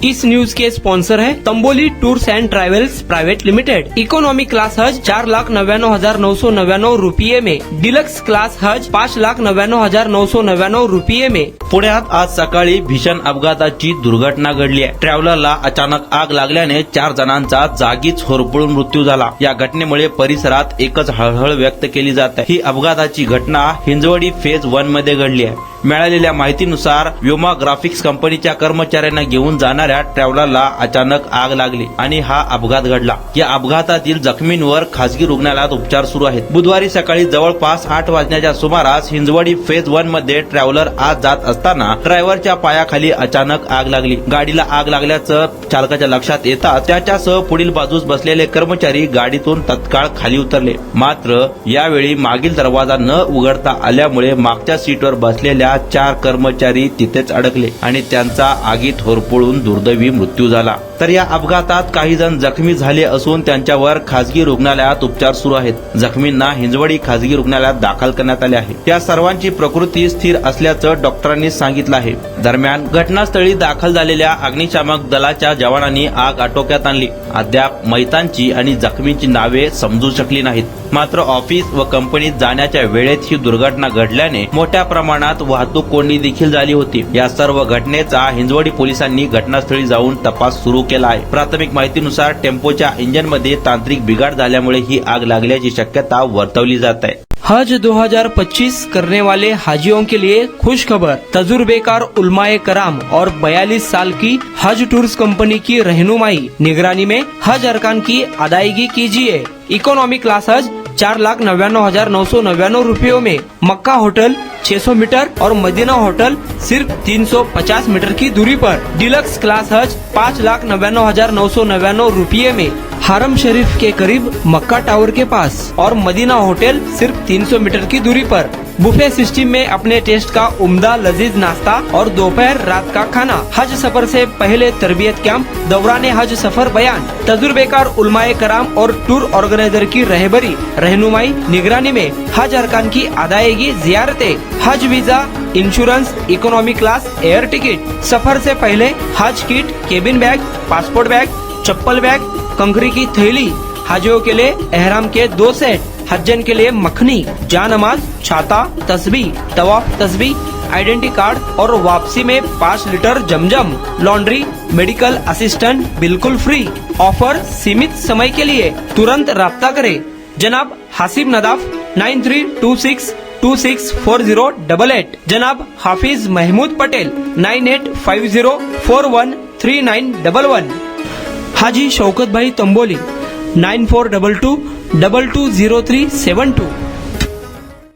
इस news के sponsor है Tamboli tours and travels private limited. Economy class हज 4,99,999 रुपये में, डिलक्स क्लास हज 5,99,999 रुपये में। पुण्यात आज सकाळी भीषण अपघाताची दुर्घटना घडली आहे। ट्रॅव्हलरला अचानक आग लागल्याने 4 जणांचा जागीच होरपळून मृत्यू झाला। या घटनेमुळे परिसरात एकच हळहळ व्यक्त केली जात आहे। ही अपघाताची घटना हिंजवडी फेज 1 मध्ये घडली आहे। मिळालेल्या माहितीनुसार व्योमा ग्राफिक्स कंपनीच्या कर्मचाऱ्यांना घेऊन जाणाऱ्या ट्रॅव्हलरला अचानक आग लागली आणि हा अपघात घडला। या अपघातातील जखमींवर खासगी रुग्णालयात उपचार सुरू आहेत। बुधवारी सकाळी जवळपास 8 वाजण्याच्या सुमारास हिंजवडी फेज 1 मध्ये ट्रॅव्हलर आत जात असताना ड्रायव्हरच्या पायाखाली अचानक आग लागली। गाडीला आग लागल्याचं चालकाच्या लक्षात येताच त्याच्यासह पुढील बाजूस बसलेले कर्मचारी गाडीतून तत्काळ खाली उतरले। मात्र यावेळी मागील दरवाजा न उघडता आल्यामुळे मागच्या सीटवर बसलेल्या 4 कर्मचारी तिथेच अडकले आणि त्यांचा आगीत होरपळून दुर्दैवी मृत्यू झाला। तर या अपघातात काही जण जखमी झाले असून त्यांच्यावर खासगी रुग्णालयात उपचार सुरू आहेत। जखमींना हिंजवडी खासगी रुग्णालयात दाखल करण्यात आले आहे। या सर्वांची प्रकृती स्थिर असल्याचं डॉक्टरांनी सांगितलं आहे। दरम्यान घटनास्थळी दाखल झालेल्या अग्निशामक दलाच्या जवानांनी आग आटोक्यात आणली। अद्याप मयतांची आणि जखमींची नावे समजू शकली नाहीत। मात्र ऑफिस व कंपनीत जाण्याच्या वेळेत ही दुर्घटना घडल्याने मोठ्या प्रमाणात वाहतूक कोंडी देखील झाली होती। या सर्व घटनेचा हिंजवडी पोलिसांनी घटनास्थळी जाऊन तपास सुरू केला आहे। प्राथमिक माहितीनुसार टेम्पोच्या इंजिनमध्ये तांत्रिक बिघाड झाल्यामुळे ही आग लागल्याची शक्यता वर्तवली जात आहे। हज 2025 करने वाले हाजियों के लिए खुश खबर। तजुर्बेकार उलमाए कराम और 42 साल की हज टूर्स कंपनी की रहनुमाई निगरानी में हज अरकान की अदायगी कीजिए। इकोनॉमी क्लास हज 4,99,999 रुपयों में, मक्का होटल 600 मीटर और मदीना होटल सिर्फ 350 मीटर की दूरी पर। डिलक्स क्लास हज 5,99,999 रुपये में, हरम शरीफ के करीब मक्का टावर के पास और मदीना होटल सिर्फ 300 मीटर की दूरी पर। बुफे सिस्टम में अपने टेस्ट का उम्दा लजीज नाश्ता और दोपहर रात का खाना। हज सफर से पहले तरबियत कैंप, दौरान हज सफर बयान, तजुर्बेकार उलमाए कराम और टूर ऑर्गेनाइजर की रहबरी रहनुमाई निगरानी में हज अरकान की अदायगी, जियारतें, हज visa, insurance, economy class, air ticket. सफर से पहले हज kit, cabin bag, passport bag, चप्पल बैग, कंकरी की थैली, हाजियों के लिए एहराम के 2 सेट, हज्जन के लिए मखनी, जानमाज, छाता, तस्बीह, तवाफ तस्बीह, आइडेंटिटी कार्ड और वापसी में 5 लीटर जमजम, लॉन्ड्री, मेडिकल असिस्टेंट बिल्कुल फ्री। ऑफर सीमित समय के लिए, तुरंत राब्ता करें। जनाब हासिब नदाफ 9326264088। जनाब हाफिज महमूद पटेल 9850413911। हाजी शौकत भाई तंबोली 9422220372।